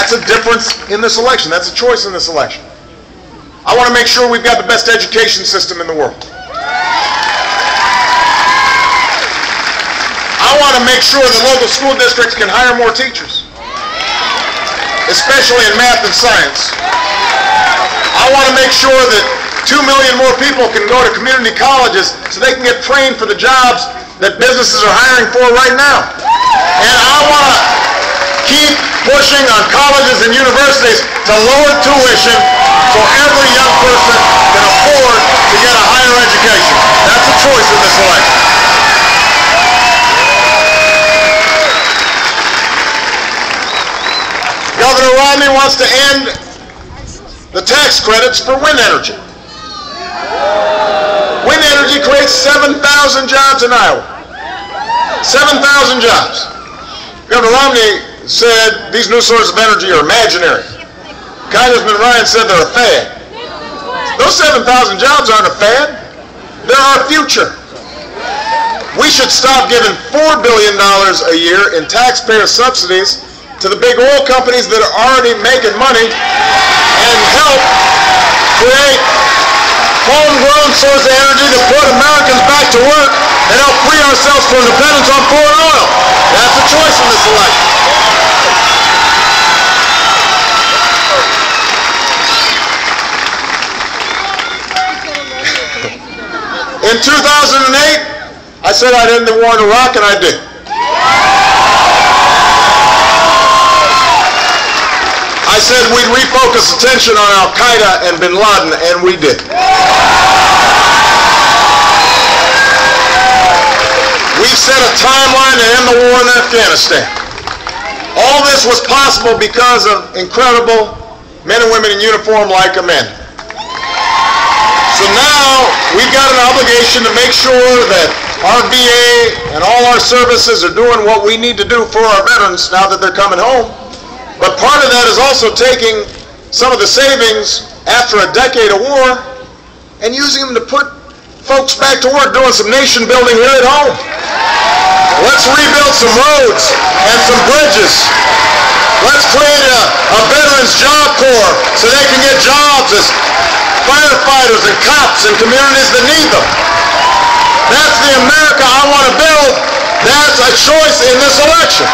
That's a difference in this election. That's a choice in this election. I want to make sure we've got the best education system in the world. I want to make sure that local school districts can hire more teachers, especially in math and science. I want to make sure that 2 million more people can go to community colleges so they can get trained for the jobs that businesses are hiring for right now. And I want to keep pushing on colleges and universities to lower tuition so every young person can afford to get a higher education. That's a choice in this election. Governor Romney wants to end the tax credits for wind energy. Wind energy creates 7,000 jobs in Iowa. 7,000 jobs. Governor Romney said these new sources of energy are imaginary. Congressman Ryan said they're a fad. Those 7,000 jobs aren't a fad. They're our future. We should stop giving $4 billion a year in taxpayer subsidies to the big oil companies that are already making money and help create homegrown source of energy that put Americans back to work and help free ourselves from dependence on foreign oil. That's a choice in this election. In 2008, I said I'd end the war in Iraq, and I did. I said we'd refocus attention on Al-Qaeda and bin Laden, and we did. We've set a timeline to end the war in Afghanistan. All this was possible because of incredible men and women in uniform like Amanda. So now we've got an obligation to make sure that our VA and all our services are doing what we need to do for our veterans now that they're coming home. But part of that is also taking some of the savings after a decade of war and using them to put folks back to work doing some nation building here at home. Let's rebuild some roads and some bridges. Let's create a Veterans Job Corps so they can get jobs as firefighters and cops in communities that need them. That's the America I want to build. That's a choice in this election.